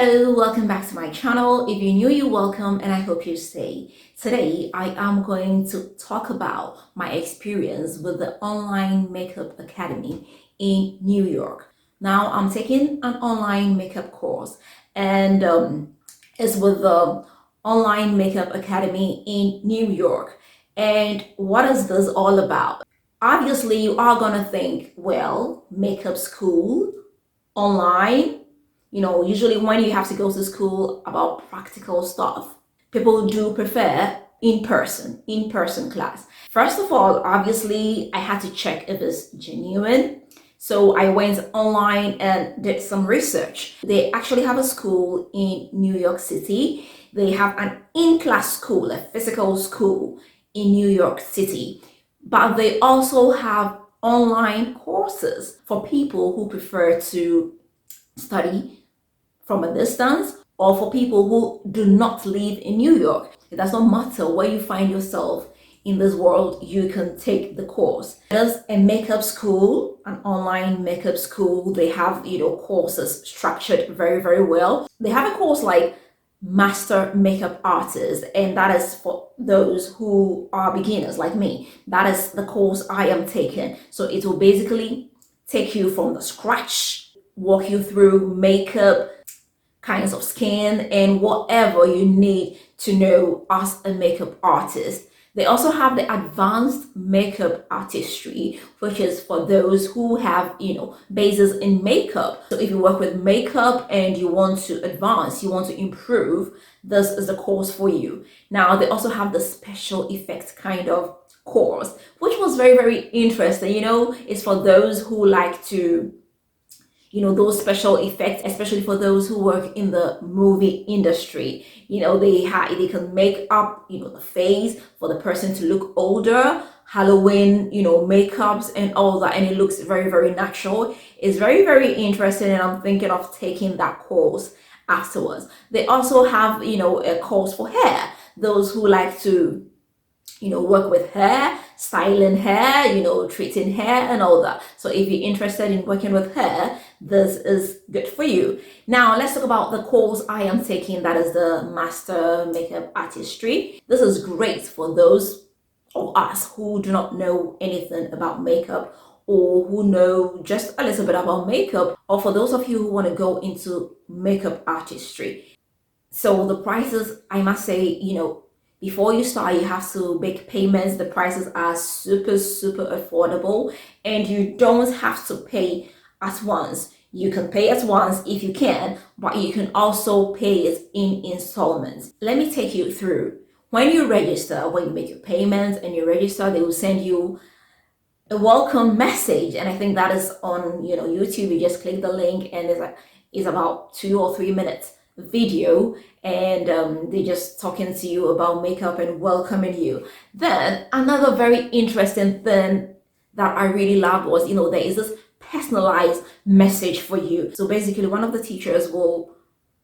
Hello, welcome back to my channel. If you're new, you're welcome and I hope you stay. Today, I am going to talk about my experience with the Online Makeup Academy in New York. Now, I'm taking an online makeup course and it's with the Online Makeup Academy in New York. And what is this all about? Obviously, you are gonna think, well, makeup school, online, usually when you have to go to school about practical stuff, people do prefer in person class. First of all, obviously, I had to check if it's genuine. So I went online and did some research. They actually have a school in New York City. They have an in-class school, a physical school in New York City. But they also have online courses for people who prefer to study from a distance, or for people who do not live in New York. It does not matter where you find yourself in this world, you can take the course. There's a makeup school, an online makeup school. They have, courses structured very, very well. They have a course like Master Makeup Artist, and that is for those who are beginners like me. That is the course I am taking. So it will basically take you from the scratch, walk you through makeup, kinds of skin, and whatever you need to know as a makeup artist. They also have the advanced makeup artistry, which is for those who have, bases in makeup. So if you work with makeup and you want to advance, you want to improve, this is the course for you. Now, they also have the special effects kind of course, which was very, very interesting. It's for those who like to those special effects, especially for those who work in the movie industry. They can make up the face for the person to look older, Halloween makeups and all that, and it looks very, very natural. It's very, very interesting, and I'm thinking of taking that course afterwards. They also have a course for hair, those who like to work with hair, styling hair, treating hair and all that. So if you're interested in working with hair, this is good for you. Now, let's talk about the course I am taking, that is the Master Makeup Artistry. This is great for those of us who do not know anything about makeup, or who know just a little bit about makeup, or for those of you who want to go into makeup artistry. So the prices, I must say, before you start, you have to make payments. The prices are super, super affordable, and you don't have to pay at once. You can pay at once if you can, but you can also pay it in installments. Let me take you through. When you register, when you make your payments and you register, they will send you a welcome message, and I think that is on YouTube. You just click the link, and it's about 2 or 3 minutes video, and they're just talking to you about makeup and welcoming you. Then another very interesting thing that I really loved was there is this personalized message for you. So basically, one of the teachers will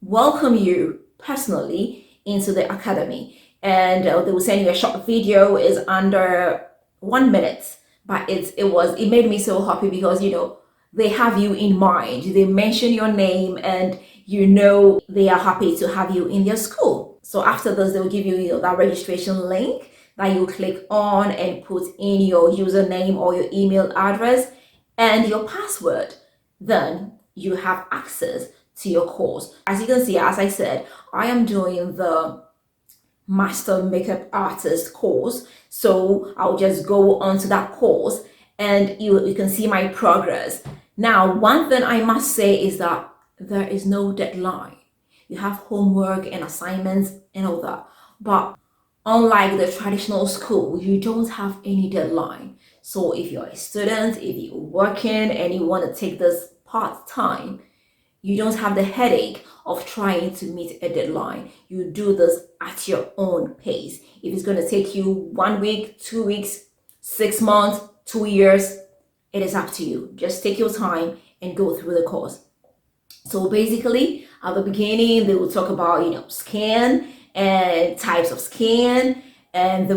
welcome you personally into the academy, and they will send you a short video. Is under 1 minute, but it made me so happy because they have you in mind. They mention your name, and they are happy to have you in their school. So after this, they'll give you that registration link that you click on and put in your username or your email address and your password. Then you have access to your course. As you can see, as I said, I am doing the Master Makeup Artist course. So I'll just go onto that course and you can see my progress. Now, one thing I must say is that there is no deadline. You have homework and assignments and all that. But unlike the traditional school, you don't have any deadline. So if you're a student, if you're working and you want to take this part-time, you don't have the headache of trying to meet a deadline. You do this at your own pace. If it's going to take you 1 week, 2 weeks, 6 months, 2 years, it is up to you. Just take your time and go through the course. So basically, at the beginning, they will talk about, skin and types of skin And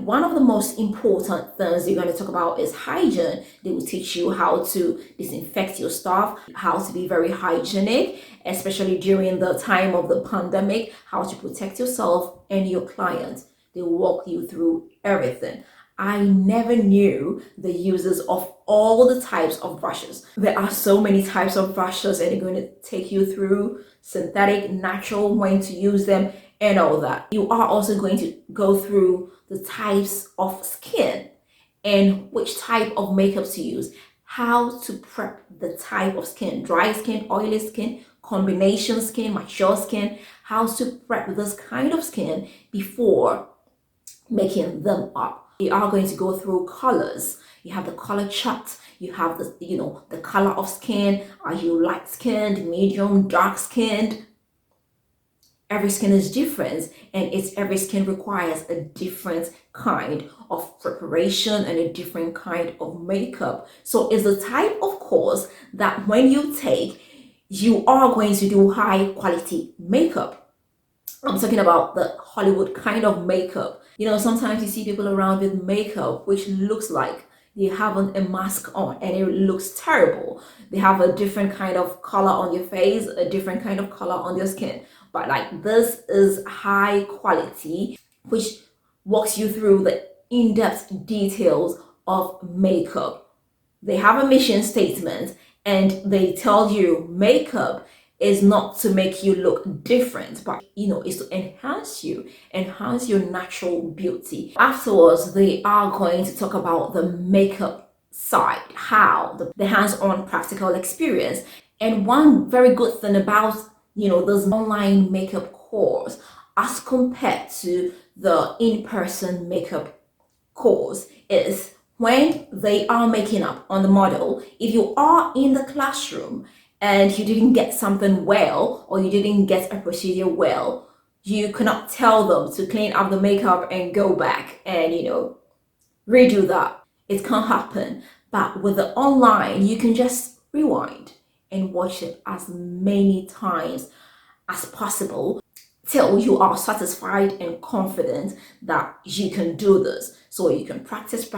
one of the most important things you're going to talk about is hygiene. They will teach you how to disinfect your stuff, how to be very hygienic, especially during the time of the pandemic, how to protect yourself and your clients. They will walk you through everything. I never knew the uses of all the types of brushes. There are so many types of brushes, and they're going to take you through synthetic, natural, when to use them, and all that. You are also going to go through the types of skin and which type of makeup to use, how to prep the type of skin, dry skin, oily skin, combination skin, mature skin, how to prep this kind of skin before making them up. You are going to go through colors. You have the color chart. You have the color of skin. Are you light skinned, medium, dark skinned? Every skin is different, and every skin requires a different kind of preparation and a different kind of makeup. So it's the type of course that when you take, you are going to do high quality makeup. I'm talking about the Hollywood kind of makeup. Sometimes you see people around with makeup which looks like they have a mask on and it looks terrible. They have a different kind of color on your face, a different kind of color on their skin. But like, this is high quality, which walks you through the in-depth details of makeup. They have a mission statement, and they tell you makeup is not to make you look different, but is to enhance your natural beauty. Afterwards, they are going to talk about the makeup side, how the hands-on practical experience. And one very good thing about this online makeup course as compared to the in-person makeup course is when they are making up on the model. If you are in the classroom and you didn't get something well, or you didn't get a procedure well, you cannot tell them to clean up the makeup and go back and redo that. It can't happen. But with the online, you can just rewind and watch it as many times as possible till you are satisfied and confident that you can do this. So you can practice,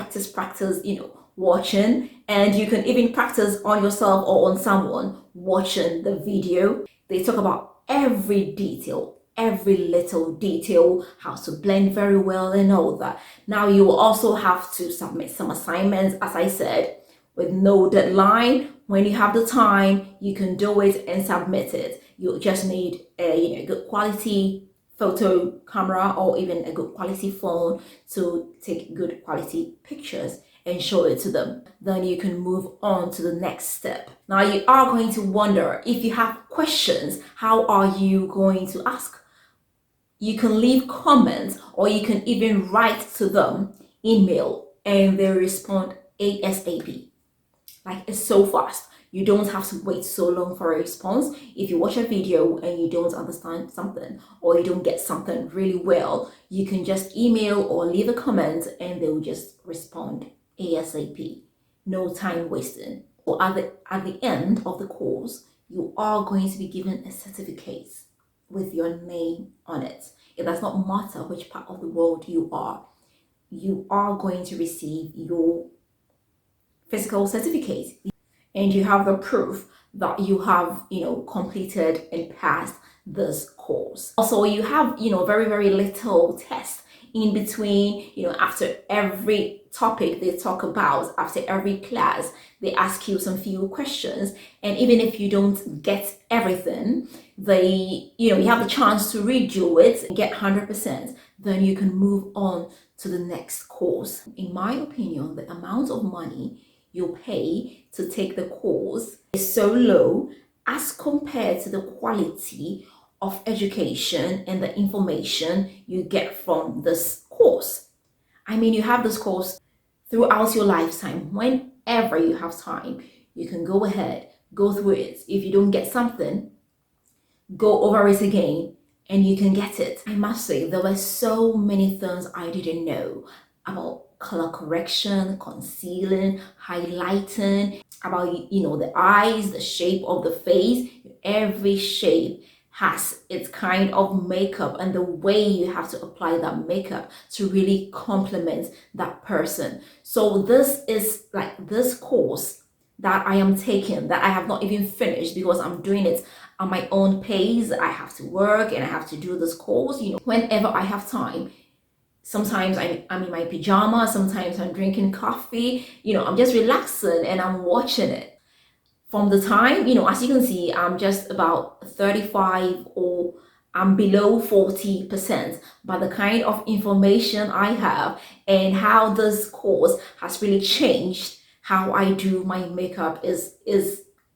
watching, and you can even practice on yourself or on someone watching the video. They talk about every detail, every little detail, how to blend very well and all that. Now you will also have to submit some assignments, as I said, with no deadline. When you have the time, you can do it and submit it. You just need a good quality photo camera or even a good quality phone to take good quality pictures and show it to them. Then you can move on to the next step. Now you are going to wonder, if you have questions, how are you going to ask? You can leave comments, or you can even write to them, email, and they respond ASAP. Like, it's so fast. You don't have to wait so long for a response. If you watch a video and you don't understand something, or you don't get something really well, you can just email or leave a comment and they will just respond ASAP. No time wasting. Or at the end of the course, you are going to be given a certificate with your name on it. It does not matter which part of the world you are going to receive your physical certificate, and you have the proof that you have completed and passed this course. Also, you have very, very little tests in between. After every topic they talk about, after every class, they ask you some few questions, and even if you don't get everything, you have the chance to redo it and get 100%. Then you can move on to the next course. In my opinion, the amount of money you pay to take the course is so low as compared to the quality of education and the information you get from this course. I mean, you have this course throughout your lifetime. Whenever you have time, you can go ahead, go through it. If you don't get something, go over it again and you can get it. I must say, there were so many things I didn't know about color correction, concealing, highlighting, about the eyes, the shape of the face. Every shape has its kind of makeup and the way you have to apply that makeup to really complement that person. So this is like this course that I am taking that I have not even finished because I'm doing it on my own pace. I have to work and I have to do this course, whenever I have time. Sometimes I'm in my pajamas, sometimes I'm drinking coffee, I'm just relaxing and I'm watching it. From the time, as you can see, I'm just about 35 or I'm below 40%, but the kind of information I have and how this course has really changed how I do my makeup is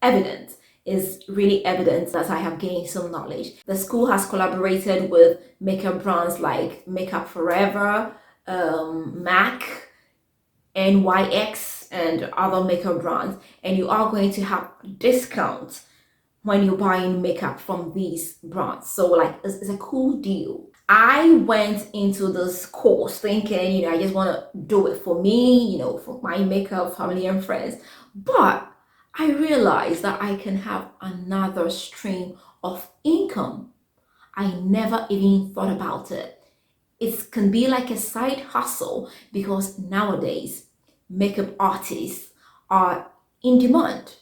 evident, is really evident that I have gained some knowledge. The school has collaborated with makeup brands like Makeup Forever, MAC, NYX, and other makeup brands, and you are going to have discounts when you're buying makeup from these brands. So like it's a cool deal. I went into this course thinking, I just want to do it for me, for my makeup, family and friends. But I realized that I can have another stream of income. I never even thought about it. It can be like a side hustle because nowadays makeup artists are in demand.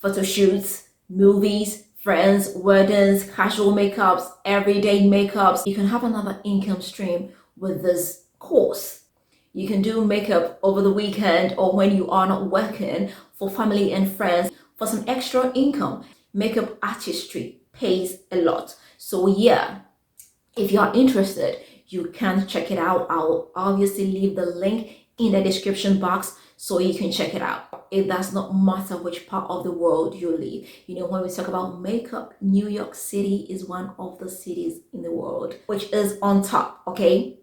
Photo shoots, movies, friends, weddings, casual makeups, everyday makeups. You can have another income stream with this course. You can do makeup over the weekend or when you are not working for family and friends for some extra income. Makeup artistry pays a lot. So yeah, if you are interested, you can check it out. I'll obviously leave the link in the description box so you can check it out. It does not matter which part of the world you live. When we talk about makeup, New York City is one of the cities in the world which is on top, okay?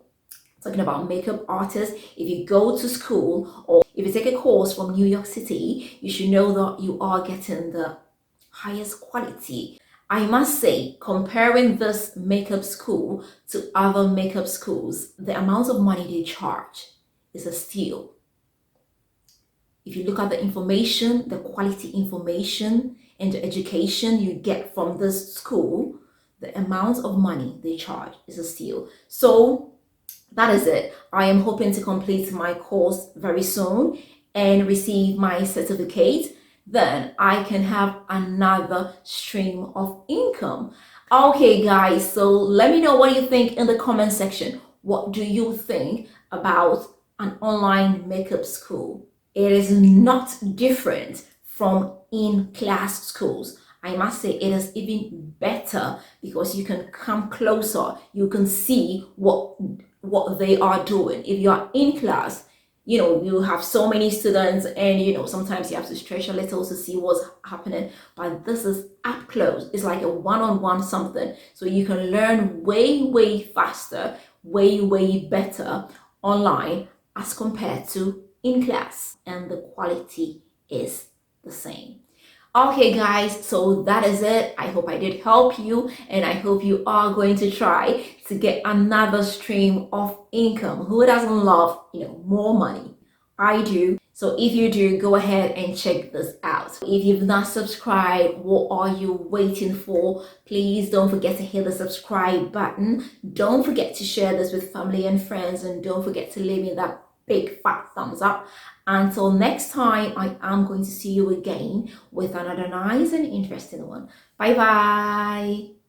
Talking about makeup artists, if you go to school or if you take a course from New York City, you should know that you are getting the highest quality. I must say, comparing this makeup school to other makeup schools, the amount of money they charge is a steal. If you look at the information, the quality information and the education you get from this school, the amount of money they charge is a steal. So that is it. I am hoping to complete my course very soon and receive my certificate. Then I can have another stream of income. Okay, guys, so let me know what you think in the comment section. What do you think about an online makeup school? It is not different from in-class schools. I must say it is even better because you can come closer. You can see what they are doing. If you are in class, you have so many students and sometimes you have to stretch a little to see what's happening, but this is up close. It's like a one-on-one something, so you can learn way faster, way better online as compared to in class, and the quality is the same. Okay guys, so that is it. I hope I did help you and I hope you are going to try to get another stream of income. Who doesn't love, more money? I do. So if you do, go ahead and check this out. If you've not subscribed, what are you waiting for? Please don't forget to hit the subscribe button. Don't forget to share this with family and friends, and don't forget to leave me that big fat thumbs up. Until next time, I am going to see you again with another nice and interesting one. Bye bye.